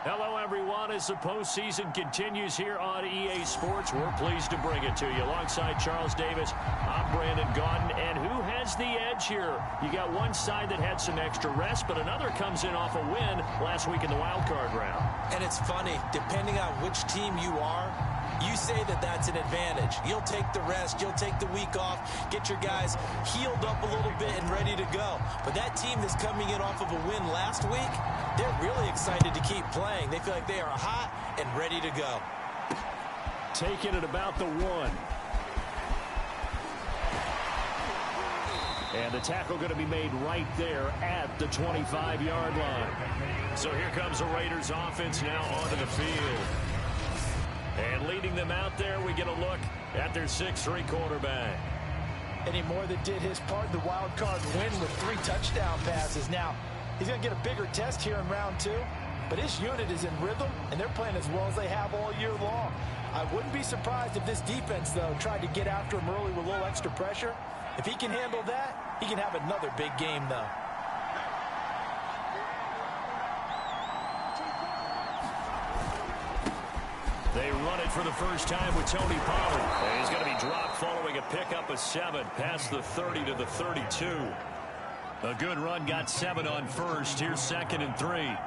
Hello, everyone. As the postseason continues here on EA Sports, we're pleased to bring it to you. Alongside Charles Davis, I'm Brandon Gaudin. And who has the edge here? You got one side that had some extra rest, but another comes in off a win last week in the wild card round. And it's funny, depending on which team you are, you say that that's an advantage. You'll take the rest, you'll take the week off, get your guys healed up a little bit and ready to go. But that team that's coming in off of a win last week, they're really excited to keep playing. They feel like they are hot and ready to go. Taking it about the 1. And the tackle going to be made right there at the 25-yard line. So here comes the Raiders offense now onto the field. And leading them out there, we get a look at their 6'3" quarterback. And he more than did his part in the wild card win with 3 touchdown passes. Now, he's going to get a bigger test here in round 2, but his unit is in rhythm, and they're playing as well as they have all year long. I wouldn't be surprised if this defense, though, tried to get after him early with a little extra pressure. If he can handle that, he can have another big game, though. They run it for the first time with Tony Pollard. And he's going to be dropped following a pickup of 7 past the 30 to the 32. A good run, got 7 on first. Here's 2nd and 3.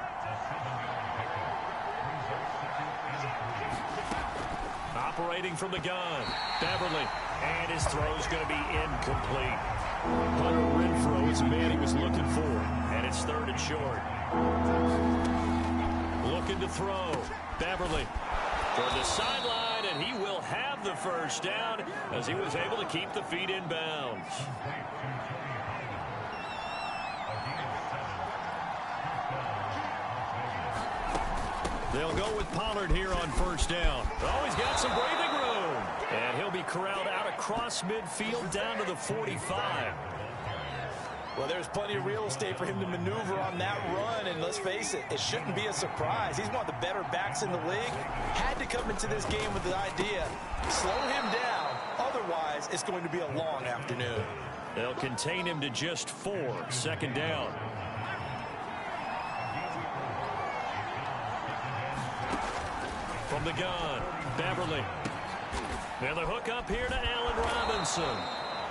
Operating from the gun, Beverly. And his throw's going to be incomplete. Hunter Renfrow is the man he was looking for. And it's 3rd and short. Looking to throw. Beverly for the sideline, and he will have the first down as he was able to keep the feet in bounds. They'll go with Pollard here on first down. Oh, he's got some breathing room. And he'll be corralled out across midfield down to the 45. Well, there's plenty of real estate for him to maneuver on that run, and let's face it, it shouldn't be a surprise. He's one of the better backs in the league. Had to come into this game with the idea, slow him down, otherwise it's going to be a long afternoon. They'll contain him to just 4, 2nd down. From the gun, Beverly. And the hook up here to Allen Robinson.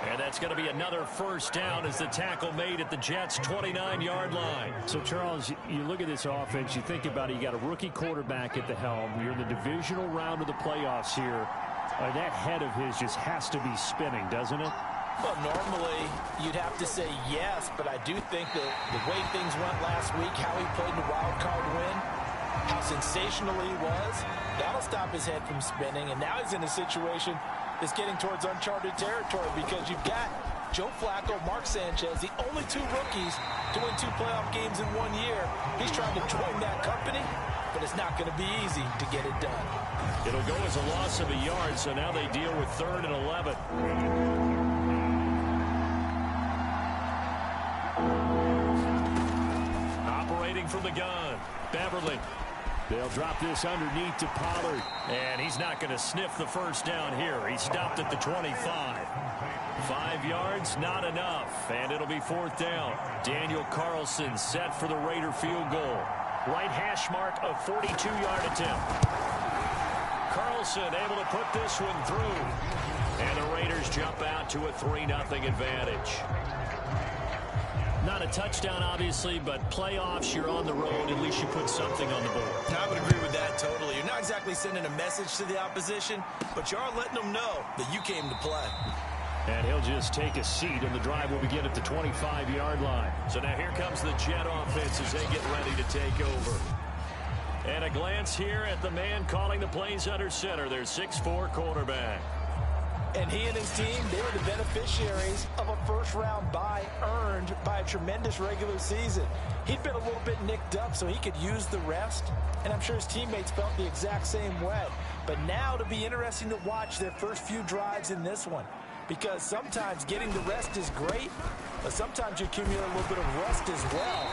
And that's going to be another first down as the tackle made at the Jets' 29-yard line. So, Charles, you look at this offense, you think about it, you got a rookie quarterback at the helm. You're in the divisional round of the playoffs here. That head of his just has to be spinning, doesn't it? Well, normally you'd have to say yes, but I do think that the way things went last week, how he played in the wild card win, how sensational he was, that'll stop his head from spinning. And now he's in a situation that's getting towards uncharted territory because you've got Joe Flacco, Mark Sanchez, the only 2 rookies to win 2 playoff games in 1 year. He's trying to join that company, but it's not going to be easy to get it done. It'll go as a loss of a yard, so now they deal with 3rd and 11. Operating from the gun, Beverly. They'll drop this underneath to Pollard. And he's not going to sniff the first down here. He stopped at the 25. 5 yards, not enough. And it'll be 4th down. Daniel Carlson set for the Raider field goal. Right hash mark of 42-yard attempt. Carlson able to put this one through. And the Raiders jump out to a 3-0 advantage. Not a touchdown, obviously, but playoffs, you're on the road. At least you put something on the board. I would agree with that totally. You're not exactly sending a message to the opposition, but you are letting them know that you came to play. And he'll just take a seat, and the drive will begin at the 25-yard line. So now here comes the Jet offense as they get ready to take over. And a glance here at the man calling the plays under center, their 6'4" quarterback. And he and his team, they were the beneficiaries of a first-round bye earned by a tremendous regular season. He'd been a little bit nicked up, so he could use the rest. And I'm sure his teammates felt the exact same way. But now it'll be interesting to watch their first few drives in this one. Because sometimes getting the rest is great, but sometimes you accumulate a little bit of rust as well.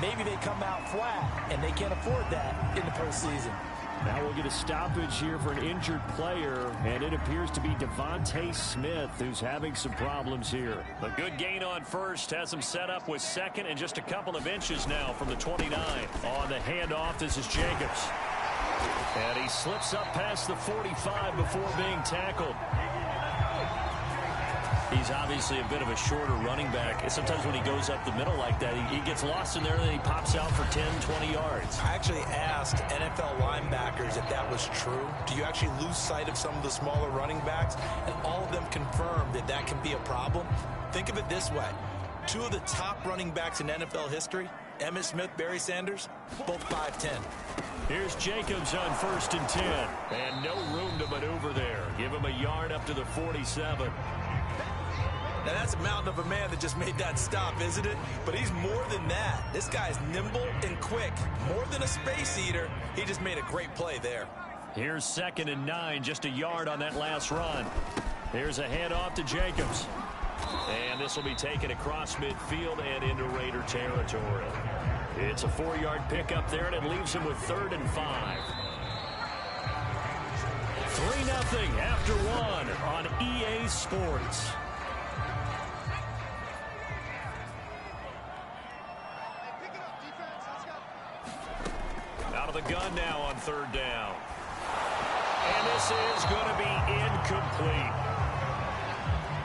Maybe they come out flat, and they can't afford that in the postseason. Now we'll get a stoppage here for an injured player, and it appears to be Devontae Smith who's having some problems here. A good gain on first has him set up with second and just a couple of inches now from the 29. On the handoff, this is Jacobs. And he slips up past the 45 before being tackled. He's obviously a bit of a shorter running back. And sometimes when he goes up the middle like that, he gets lost in there and then he pops out for 10, 20 yards. I actually asked NFL linebackers if that was true. Do you actually lose sight of some of the smaller running backs? And all of them confirmed that that can be a problem. Think of it this way. Two of the top running backs in NFL history, Emmitt Smith, Barry Sanders, both 5'10". Here's Jacobs on 1st and 10. And no room to maneuver there. Give him a yard up to the 47. Now, that's a mountain of a man that just made that stop, isn't it? But he's more than that. This guy's nimble and quick. More than a space eater. He just made a great play there. Here's 2nd and 9, just a yard on that last run. Here's a handoff to Jacobs. And this will be taken across midfield and into Raider territory. It's a 4-yard pickup there, and it leaves him with 3rd and 5. 3-0 after 1 on EA Sports. Out of the gun now on 3rd down. And this is going to be incomplete.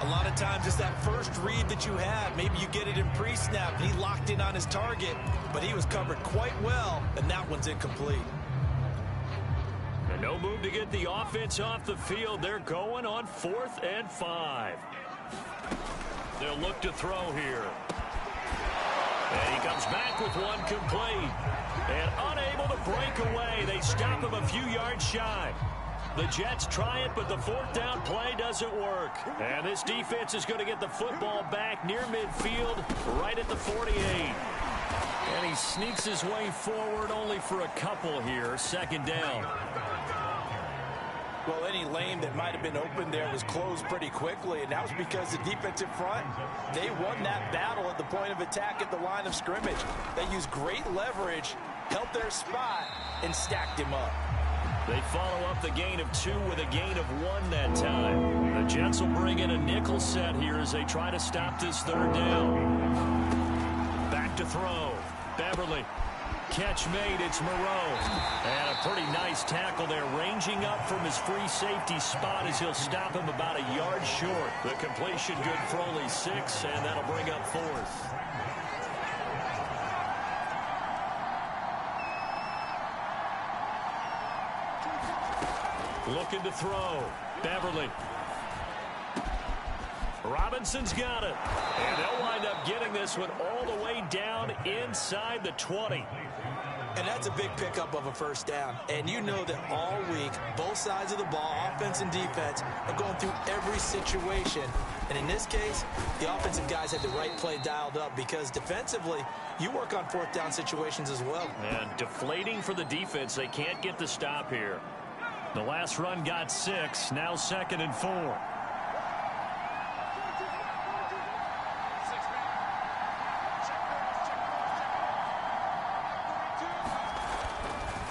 A lot of times it's that first read that you have. Maybe you get it in pre-snap. He locked in on his target, but he was covered quite well, and that one's incomplete. And no move to get the offense off the field. They're going on 4th and 5. They'll look to throw here. And he comes back with one complete. And unable to break away. They stop him a few yards shy. The Jets try it, but the 4th down play doesn't work. And this defense is going to get the football back near midfield, right at the 48. And he sneaks his way forward only for a couple here. 2nd down. Well, any lane that might have been open there was closed pretty quickly, and that was because the defensive front, they won that battle at the point of attack at the line of scrimmage. They used great leverage, held their spot, and stacked him up. They follow up the gain of 2 with a gain of 1 that time. The Jets will bring in a nickel set here as they try to stop this 3rd down. Back to throw. Beverly. Catch made. It's Moreau. And a pretty nice tackle there, ranging up from his free safety spot as he'll stop him about a yard short. The completion good for only 6, and that'll bring up 4th. Looking to throw. Beverly. Robinson's got it. And they'll wind up getting this one all the way down inside the 20. And that's a big pickup of a 1st down. And you know that all week, both sides of the ball, offense and defense, are going through every situation. And in this case, the offensive guys had the right play dialed up because defensively, you work on 4th down situations as well. And deflating for the defense. They can't get the stop here. The last run got 6. Now 2nd and 4.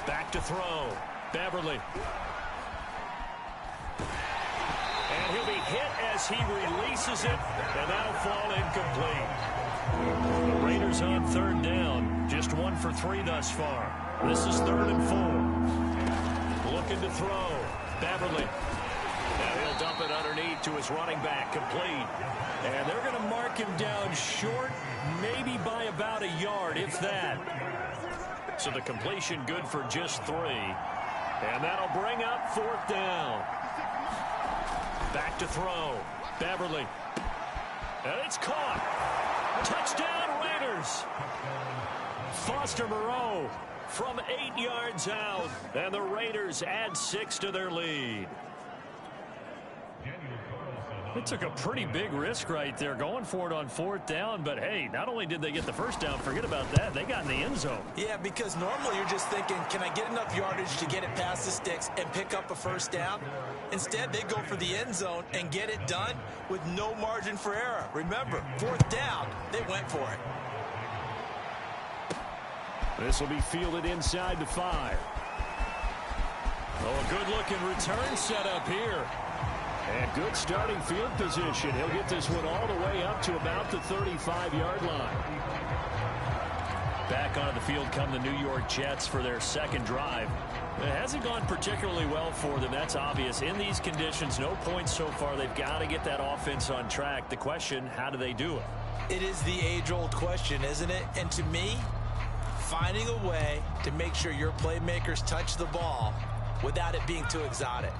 Back to throw. Beverly. And he'll be hit as he releases it, and that'll fall incomplete. The Raiders on 3rd down. Just 1 for 3 thus far. This is 3rd and 4. Looking to throw. Beverly. Now he'll dump it underneath to his running back. Complete. And they're going to mark him down short, maybe by about a yard, if that. So the completion good for just 3. And that'll bring up 4th down. Back to throw. Beverly. And it's caught. Touchdown Raiders. Foster Moreau from 8 yards out. And the Raiders add 6 to their lead. They took a pretty big risk right there going for it on 4th down. But, hey, not only did they get the 1st down, forget about that, they got in the end zone. Yeah, because normally you're just thinking, can I get enough yardage to get it past the sticks and pick up a 1st down? Instead, they go for the end zone and get it done with no margin for error. Remember, 4th down, they went for it. This will be fielded inside the 5. Oh, a good-looking return set up here. And good starting field position. He'll get this one all the way up to about the 35-yard line. Back onto the field come the New York Jets for their second drive. It hasn't gone particularly well for them. That's obvious. In these conditions, no points so far. They've got to get that offense on track. The question, how do they do it? It is the age-old question, isn't it? And to me, finding a way to make sure your playmakers touch the ball without it being too exotic.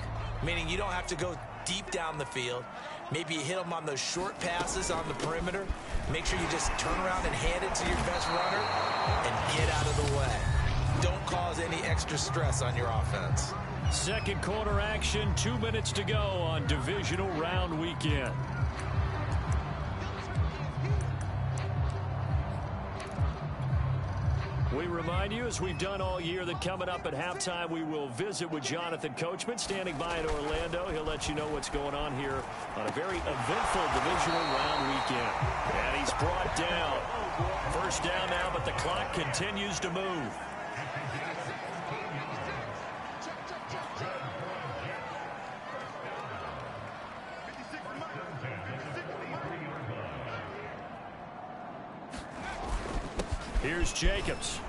Meaning you don't have to go deep down the field. Maybe you hit them on those short passes on the perimeter. Make sure you just turn around and hand it to your best runner and get out of the way. Don't cause any extra stress on your offense. Second quarter action, 2 minutes to go on divisional round weekend. We remind you, as we've done all year, that coming up at halftime, we will visit with Jonathan Coachman, standing by in Orlando. He'll let you know what's going on here on a very eventful divisional round weekend. And he's brought down. First down now, but the clock continues to move. Here's Jacobs.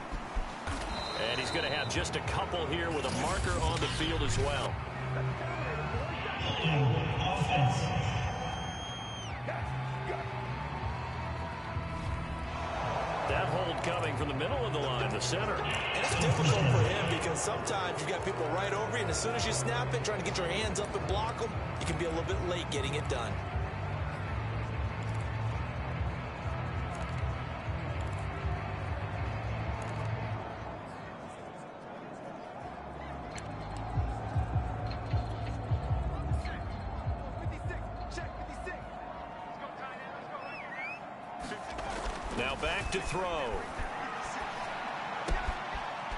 And he's going to have just a couple here with a marker on the field as well. That hold coming from the middle of the line, the center. And it's difficult for him because sometimes you've got people right over you, and as soon as you snap it, trying to get your hands up and block them, you can be a little bit late getting it done. Now back to throw.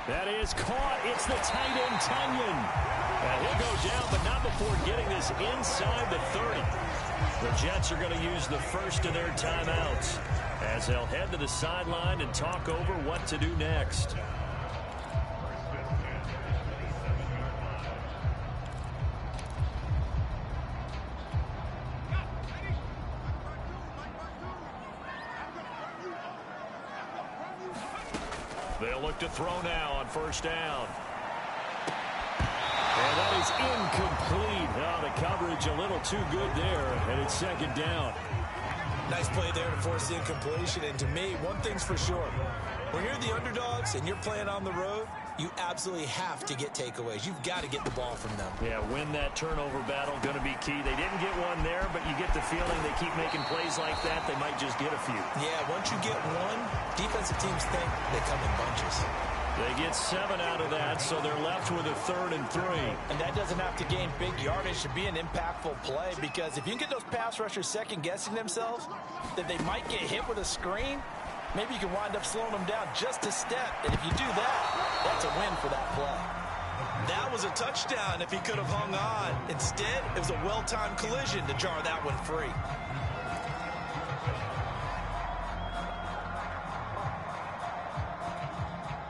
That is caught. It's the tight end, Tunyon. And he'll go down, but not before getting this inside the 30. The Jets are going to use the first of their timeouts as they'll head to the sideline and talk over what to do next. They'll look to throw now on first down. And that is incomplete. Oh, the coverage a little too good there, and it's second down. Nice play there to force the incompletion. And to me, one thing's for sure. When you're the underdogs and you're playing on the road, you absolutely have to get takeaways. You've got to get the ball from them. Yeah, win that turnover battle, going to be key. They didn't get one there, but you get the feeling they keep making plays like that, they might just get a few. Yeah, once you get one, defensive teams think they come in bunches. They get 7 out of that, so they're left with a 3rd and 3. And that doesn't have to gain big yardage to be an impactful play, because if you can get those pass rushers second-guessing themselves, that they might get hit with a screen, maybe you can wind up slowing them down just a step. And if you do that, that's a win for that play. That was a touchdown if he could have hung on. Instead, it was a well-timed collision to jar that one free.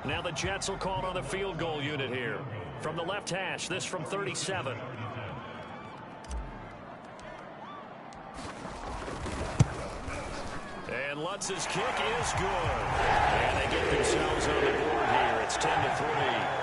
Now the Jets will call on the field goal unit here. From the left hash, this from 37. And Lutz's kick is good. And they get themselves on the board here. It's 10-3.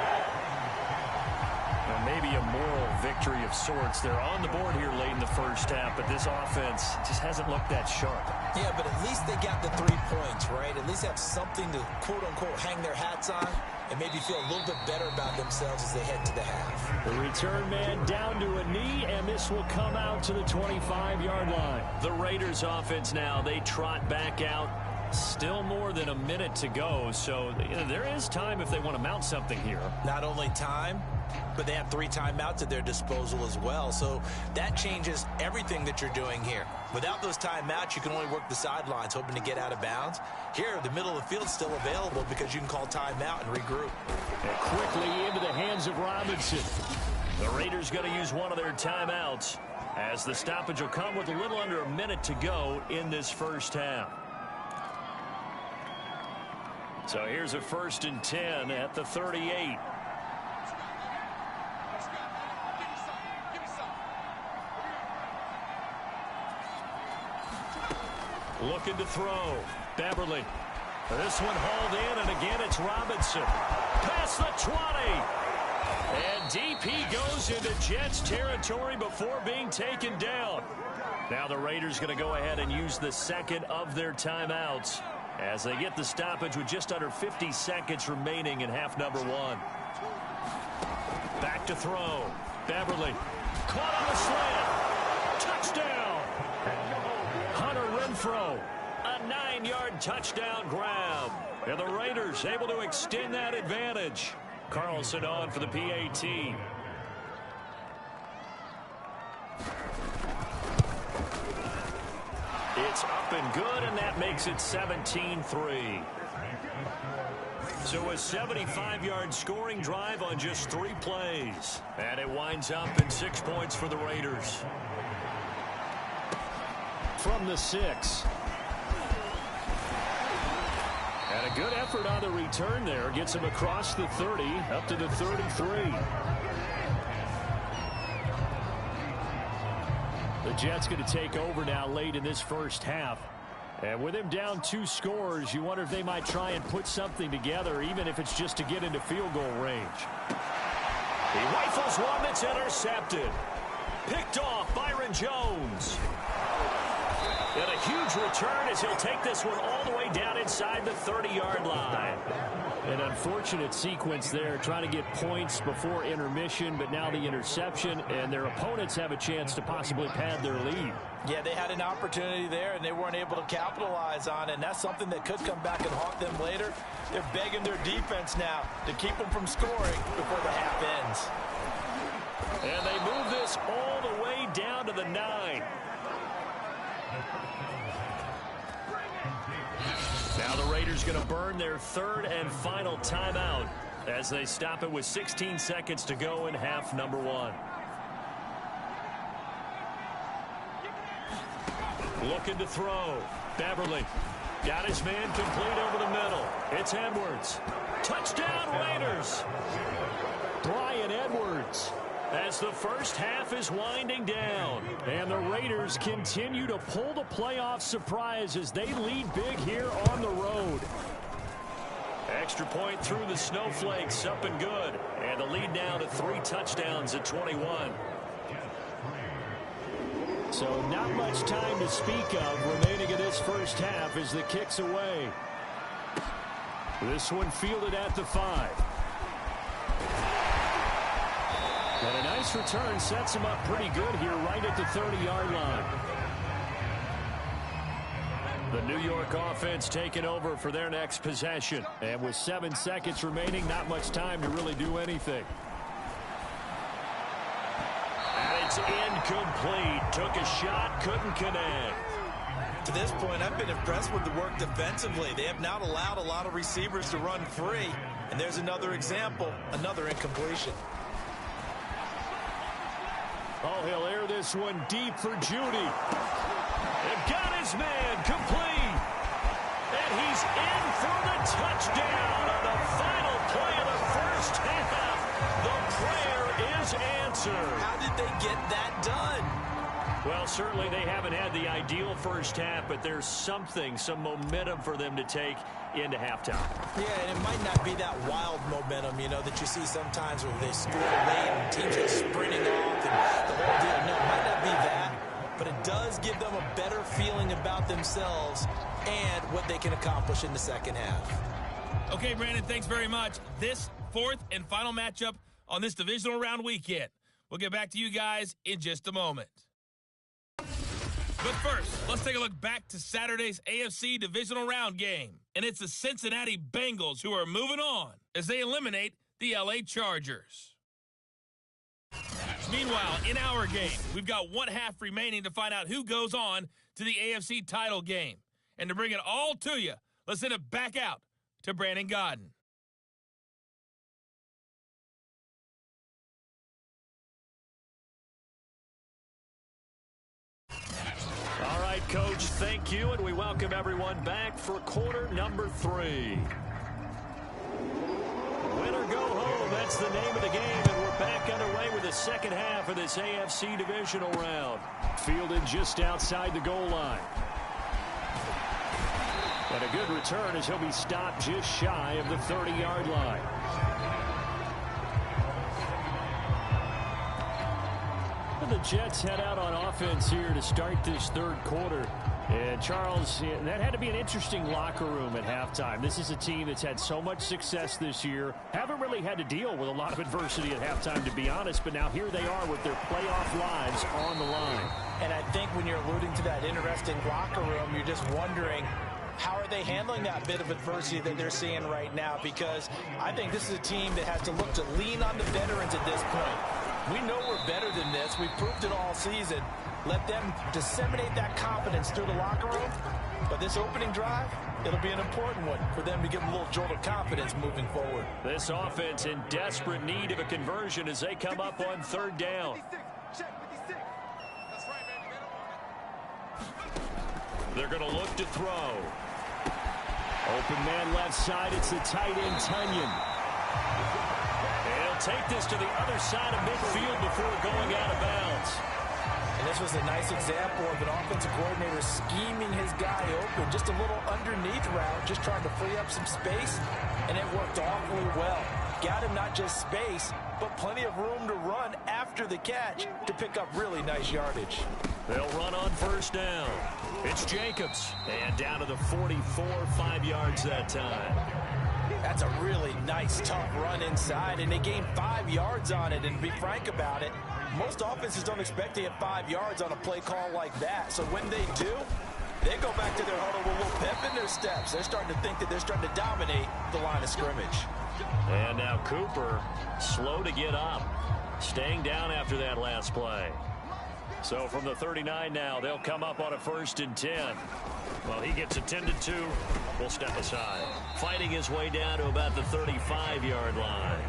And maybe a moral victory of sorts. They're on the board here late in the first half, but this offense just hasn't looked that sharp. Yeah, but at least they got the 3 points, right? At least have something to, quote-unquote, hang their hats on and maybe feel a little bit better about themselves as they head to the half. The return man down to a knee, and this will come out to the 25-yard line. The Raiders offense now, they trot back out. Still more than a minute to go, so there is time if they want to mount something here. Not only time, but they have 3 timeouts at their disposal as well, so that changes everything that you're doing here. Without those timeouts, you can only work the sidelines, hoping to get out of bounds. Here, the middle of the field is still available because you can call timeout and regroup. And quickly into the hands of Robinson. The Raiders going to use one of their timeouts as the stoppage will come with a little under a minute to go in this first half. So here's a 1st and 10 at the 38. Looking to throw. Beverly. This one hauled in, and again it's Robinson. Past the 20. And DP goes into Jets territory before being taken down. Now the Raiders going to go ahead and use the second of their timeouts as they get the stoppage with just under 50 seconds remaining in half number one. Back to throw. Beverly. Caught on the slant. Touchdown. Hunter Renfrow. A 9-yard touchdown grab. And the Raiders able to extend that advantage. Carlson on for the PAT. It's up and good, and that makes it 17-3. So a 75-yard scoring drive on just 3 plays. And it winds up in 6 points for the Raiders. From the 6. And a good effort on the return there. Gets him across the 30, up to the 33. The Jets going to take over now late in this first half. And with him down 2 scores, you wonder if they might try and put something together, even if it's just to get into field goal range. He rifles one that's intercepted. Picked off Byron Jones. And a huge return as he'll take this one all the way down inside the 30-yard line. An unfortunate sequence there, trying to get points before intermission, but now the interception, and their opponents have a chance to possibly pad their lead. Yeah, they had an opportunity there, and they weren't able to capitalize on it, and that's something that could come back and haunt them later. They're begging their defense now to keep them from scoring before the half ends. And they move this all the way down to the 9. Now the Raiders going to burn their 3rd and final timeout as they stop it with 16 seconds to go in half number 1. Looking to throw. Beverly got his man complete over the middle. It's Edwards. Touchdown Raiders. Bryan Edwards. As the first half is winding down. And the Raiders continue to pull the playoff surprise as they lead big here on the road. Extra point through the snowflakes, up and good. And the lead now to 3 touchdowns at 21. So not much time to speak of remaining in this first half as the kick's away. This one fielded at the 5. And a nice return sets him up pretty good here right at the 30-yard line. The New York offense taking over for their next possession. And with 7 seconds remaining, not much time to really do anything. And it's incomplete. Took a shot, couldn't connect. To this point, I've been impressed with the work defensively. They have not allowed a lot of receivers to run free. And there's another example, another incompletion. Oh, he'll air this one deep for Judy. And got his man complete. And he's in for the touchdown on the final play of the first half. The prayer is answered. How did they get that done? Well, certainly they haven't had the ideal first half, but there's something, some momentum for them to take into halftime. Yeah, and it might not be that wild momentum, you know, that you see sometimes where they score late and teams are sprinting off and the whole deal. No, it might not be that, but it does give them a better feeling about themselves and what they can accomplish in the second half. Okay, Brandon, thanks very much. This 4th and final matchup on this divisional round weekend. We'll get back to you guys in just a moment. But first, let's take a look back to Saturday's AFC divisional round game. And it's the Cincinnati Bengals who are moving on as they eliminate the LA Chargers. Meanwhile, in our game, we've got 1 half remaining to find out who goes on to the AFC title game. And to bring it all to you, let's send it back out to Brandon Godden. All right, Coach, thank you, and we welcome everyone back for quarter number 3. Win or go home, that's the name of the game, and we're back underway with the second half of this AFC divisional round. Fielded just outside the goal line. And a good return as he'll be stopped just shy of the 30-yard line. And the Jets head out on offense here to start this third quarter. And Charles, that had to be an interesting locker room at halftime. This is a team that's had so much success this year. Haven't really had to deal with a lot of adversity at halftime, to be honest. But now here they are with their playoff lives on the line. And I think when you're alluding to that interesting locker room, you're just wondering, how are they handling that bit of adversity that they're seeing right now? Because I think this is a team that has to look to lean on the veterans at this point. We know we're better than this. We've proved it all season. Let them disseminate that confidence through the locker room. But this opening drive, it'll be an important one for them to give them a little jolt of confidence moving forward. This offense in desperate need of a conversion as they come up on third down. They're going to look to throw. Open man left side. It's the tight end, Tunyon. And he'll take this to the other side of midfield before going out of bounds. And this was a nice example of an offensive coordinator scheming his guy open. Just a little underneath route, just trying to free up some space, and it worked awfully well. Got him not just space, but plenty of room to run after the catch to pick up really nice yardage. They'll run on first down. It's Jacobs. And down to the 44, 5 yards that time. That's a really nice, tough run inside, and they gained 5 yards on it. And to be frank about it, most offenses don't expect to get 5 yards on a play call like that. So when they do, they go back to their huddle with a little pep in their steps. They're starting to think that they're starting to dominate the line of scrimmage. And now Cooper, slow to get up, staying down after that last play. So from the 39 now, they'll come up on a 1st and 10. Well, he gets attended to. We'll step aside. Fighting his way down to about the 35-yard line.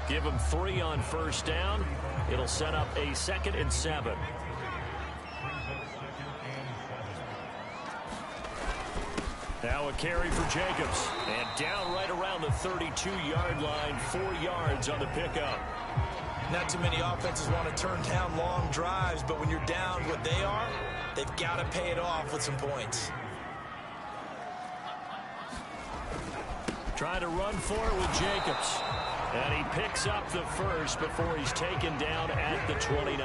Give him 3 on first down. It'll set up a 2nd and 7. Now a carry for Jacobs. And down right around the 32-yard line, 4 yards on the pickup. Not too many offenses want to turn down long drives, but when you're down what they are, they've got to pay it off with some points. Trying to run for it with Jacobs. And he picks up the first before he's taken down at the 29.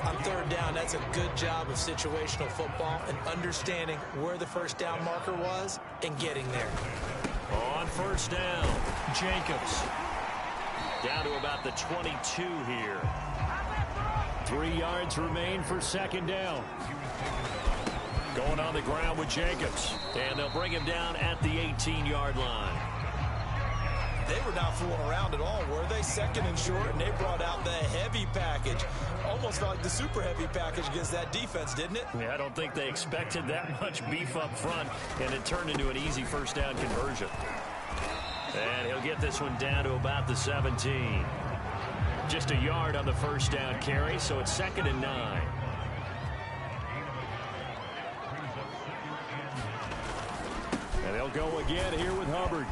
On third down, that's a good job of situational football and understanding where the first down marker was and getting there. On first down, Jacobs. Down to about the 22 here. 3 yards remain for 2nd down. Going on the ground with Jacobs. And they'll bring him down at the 18-yard line. They were not fooling around at all, were they? 2nd and short, and they brought out the heavy package. Almost felt like the super heavy package against that defense, didn't it? Yeah, I don't think they expected that much beef up front, and it turned into an easy first down conversion. And he'll get this one down to about the 17. Just a yard on the first down carry, so it's 2nd and 9. And they'll go again here with Hubbard.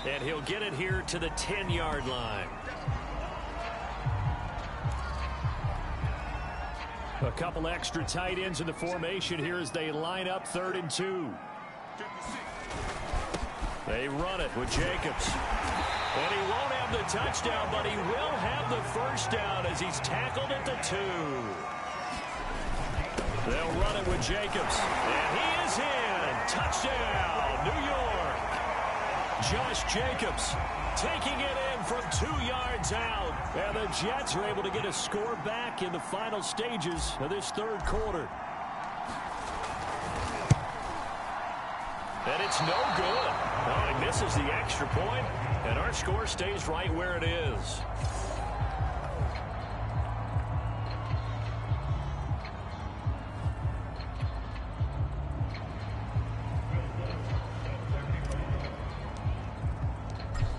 And he'll get it here to the 10-yard line. A couple extra tight ends in the formation here as they line up 3rd and 2. They run it with Jacobs. And he won't have the touchdown, but he will have the first down as he's tackled at the 2. They'll run it with Jacobs. And he is in. Touchdown, New York. Josh Jacobs taking it in from 2 yards out. And the Jets are able to get a score back in the final stages of this third quarter. And it's no good. Oh, he misses the extra point, and our score stays right where it is.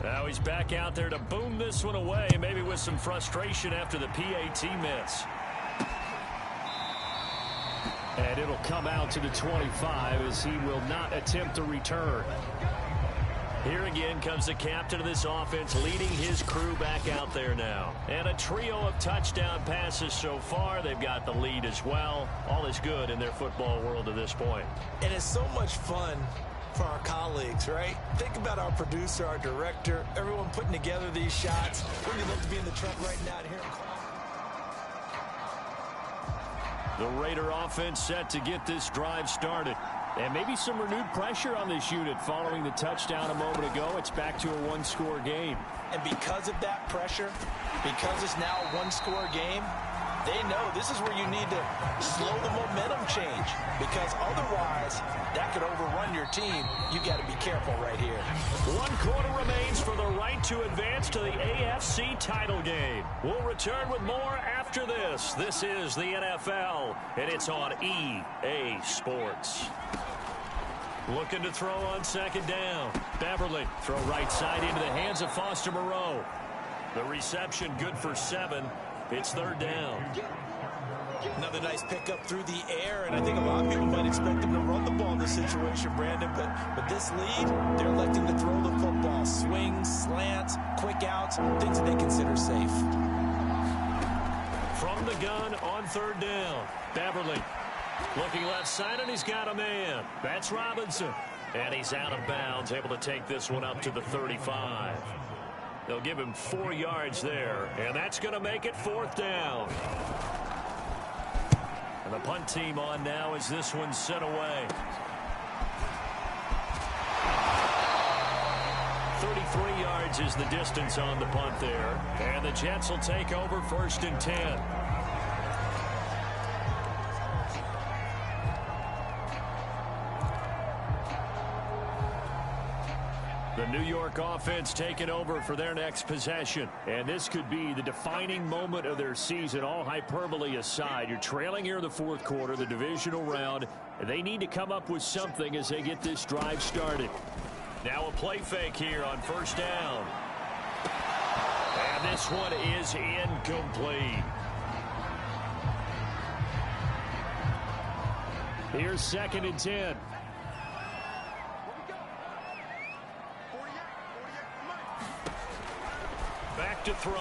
Now he's back out there to boom this one away, maybe with some frustration after the PAT miss. And it'll come out to the 25 as he will not attempt to return. Here again comes the captain of this offense leading his crew back out there now. And a trio of touchdown passes so far. They've got the lead as well. All is good in their football world at this point. And it's so much fun for our colleagues, right? Think about our producer, our director, everyone putting together these shots. Wouldn't you love to be in the truck right now and hear them call? The Raider offense set to get this drive started. And maybe some renewed pressure on this unit following the touchdown a moment ago. It's back to a one-score game. And because of that pressure, because it's now a one-score game, they know this is where you need to slow the momentum change, because otherwise that could overrun your team. You got to be careful right here. 1 quarter remains for the right to advance to the AFC title game. We'll return with more after this. This is the NFL, and it's on EA Sports. Looking to throw on second down. Beverly, throw right side into the hands of Foster Moreau. The reception good for 7. It's third down. Another nice pickup through the air, and I think a lot of people might expect them to run the ball in this situation, Brandon, but with this lead, they're electing to throw the football. Swings, slants, quick outs, things that they consider safe. From the gun on third down. Beverly looking left side, and he's got a man. That's Robinson. And he's out of bounds, able to take this one up to the 35. They'll give him 4 yards there, and that's going to make it fourth down. And the punt team on now as this one's sent away. 33 yards is the distance on the punt there. And the Jets will take over first and 10. The New York offense taking over for their next possession. And this could be the defining moment of their season, all hyperbole aside. You're trailing here in the fourth quarter, the divisional round. They need to come up with something as they get this drive started. Now a play fake here on first down. And this one is incomplete. Here's second and 10. Back to throw.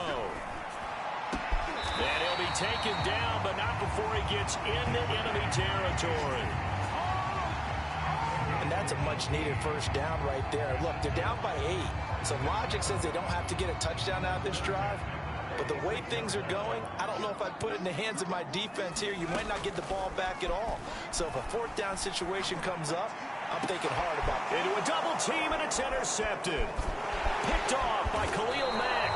And he'll be taken down, but not before he gets into enemy territory. And that's a much-needed first down right there. Look, they're down by 8. So logic says they don't have to get a touchdown out of this drive. But the way things are going, I don't know if I'd put it in the hands of my defense here. You might not get the ball back at all. So if a fourth down situation comes up, I'm thinking hard about it. Into a double team, and it's intercepted. Picked off by Khalil Mack.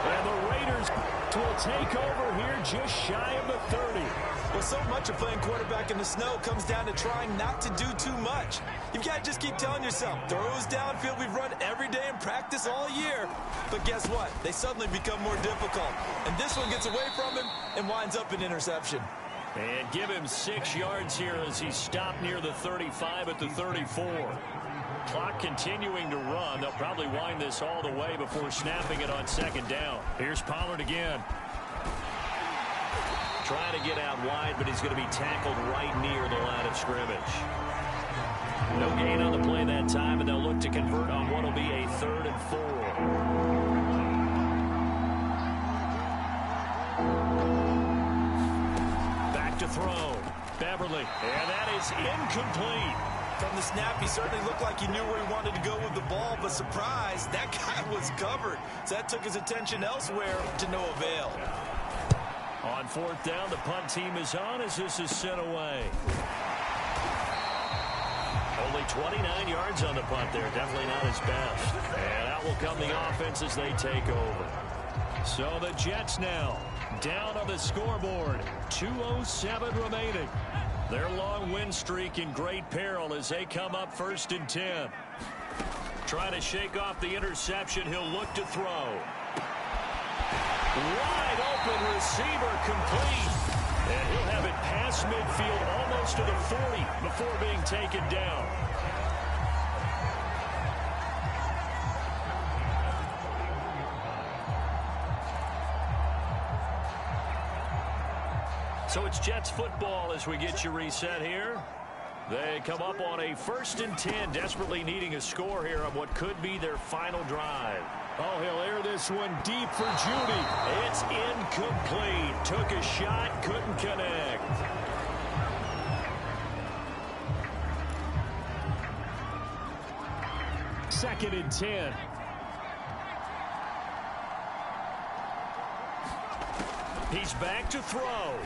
And the Raiders will take over here just shy of the 30. Well, so much of playing quarterback in the snow comes down to trying not to do too much. You've got to just keep telling yourself, throws downfield we've run every day in practice all year. But guess what? They suddenly become more difficult. And this one gets away from him and winds up an interception. And give him 6 yards here as he stopped near the 35 at the 34. Clock continuing to run. They'll probably wind this all the way before snapping it on second down. Here's Pollard again. Trying to get out wide, but he's going to be tackled right near the line of scrimmage. No gain on the play that time, and they'll look to convert on what will be a 3rd and 4. Back to throw. Beverly, and that is incomplete. From the snap, he certainly looked like he knew where he wanted to go with the ball, but surprise, that guy was covered. So that took his attention elsewhere to no avail. On fourth down, the punt team is on as this is sent away. Only 29 yards on the punt there. Definitely not his best. And out will come the offense as they take over. So the Jets now down on the scoreboard. 2:07 remaining. Their long win streak in great peril as they come up first and 10. Trying to shake off the interception. He'll look to throw. Wide open receiver complete. And he'll have it past midfield almost to the 40 before being taken down. So it's Jets football as we get you reset here. They come up on a 1st and 10, desperately needing a score here on what could be their final drive. Oh, he'll air this one deep for Judy. It's incomplete. Took a shot, couldn't connect. Second and 10. He's back to throw.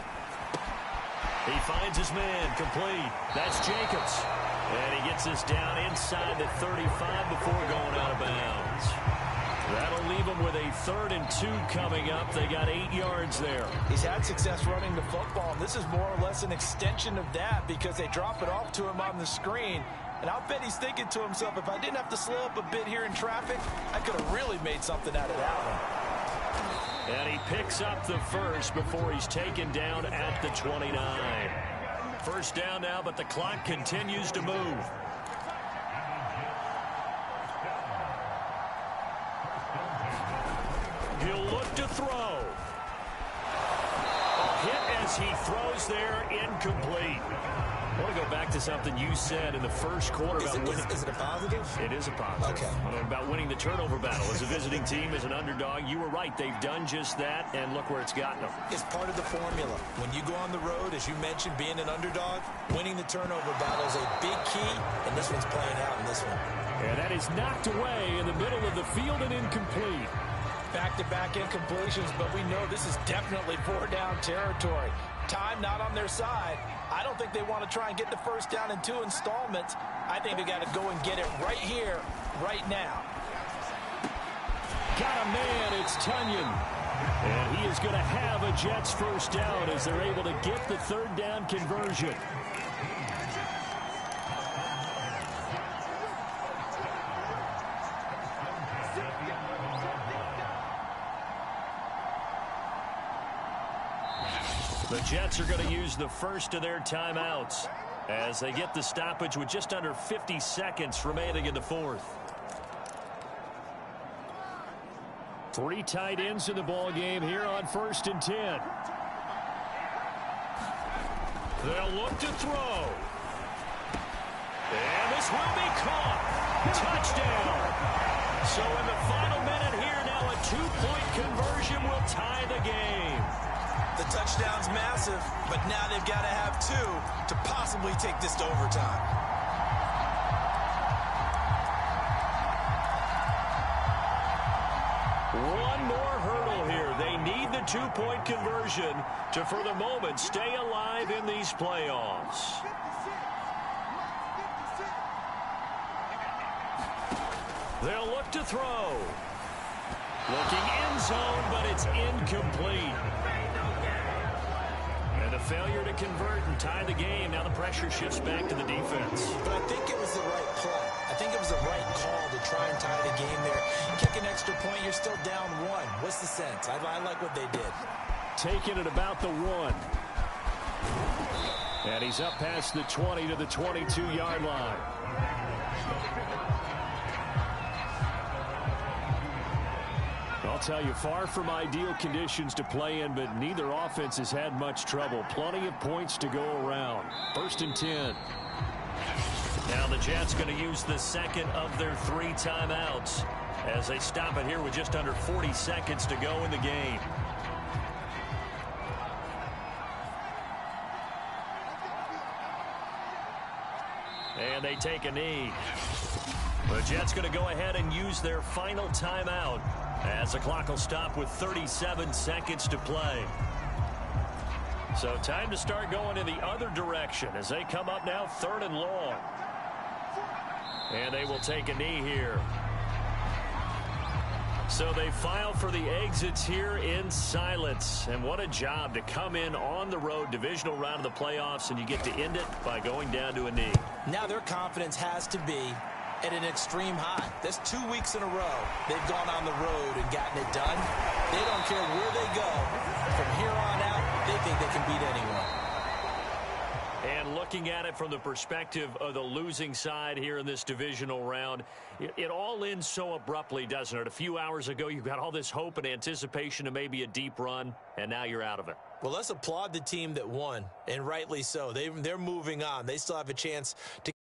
He finds his man, complete. That's Jacobs. And he gets this down inside the 35 before going out of bounds. That'll leave him with a 3rd and 2 coming up. They got 8 yards there. He's had success running the football, and this is more or less an extension of that because they drop it off to him on the screen. And I'll bet he's thinking to himself, if I didn't have to slow up a bit here in traffic, I could have really made something out of that one. And he picks up the first before he's taken down at the 29. First down now, but the clock continues to move. He'll look to throw. A hit as he throws there, incomplete. I want to go back to something you said in the first quarter about winning. Is it a positive? It is a positive. Okay. About winning the turnover battle. As a visiting team, as an underdog, you were right. They've done just that, and look where it's gotten them. It's part of the formula. When you go on the road, as you mentioned, being an underdog, winning the turnover battle is a big key, and this one's playing out in this one. And that is knocked away in the middle of the field and incomplete. Back-to-back incompletions, but we know this is definitely 4-down territory. Time not on their side. I don't think they want to try and get the first down in 2 installments. I think they got to go and get it right here, right now. Got a man, it's Tunyon. And he is going to have a Jets first down as they're able to get the 3rd down conversion. The Jets are going to use the first of their timeouts as they get the stoppage with just under 50 seconds remaining in the 4th. 3 tight ends in the ball game here on 1st and 10. They'll look to throw. And this will be caught. Touchdown. So in the final minute here now, a 2-point conversion will tie the game. The touchdown's massive, but now they've got to have 2 to possibly take this to overtime. One more hurdle here. They need the 2-point conversion to, for the moment, stay alive in these playoffs. They'll look to throw. Looking end zone, but it's incomplete. And a failure to convert and tie the game. Now the pressure shifts back to the defense. But I think it was the right play. I think it was the right call to try and tie the game there. Kick an extra point, you're still down 1. What's the sense? I like what they did. Taking it about the 1. And he's up past the 20 to the 22-yard line. I'll tell you, far from ideal conditions to play in, but neither offense has had much trouble. Plenty of points to go around. 1st and 10. Now the Jets going to use the second of their 3 timeouts as they stop it here with just under 40 seconds to go in the game. And they take a knee. The Jets going to go ahead and use their final timeout as the clock will stop with 37 seconds to play. So time to start going in the other direction as they come up now 3rd and long. And they will take a knee here. So they file for the exits here in silence. And what a job to come in on the road, divisional round of the playoffs, and you get to end it by going down to a knee. Now their confidence has to be at an extreme high. That's 2 weeks in a row they've gone on the road and gotten it done. They don't care where they go. From here on out, they think they can beat anyone. And looking at it from the perspective of the losing side here in this divisional round, it all ends so abruptly, doesn't it? A few hours ago, you got all this hope and anticipation of maybe a deep run, and now you're out of it. Well, let's applaud the team that won, and rightly so. They're moving on. They still have a chance to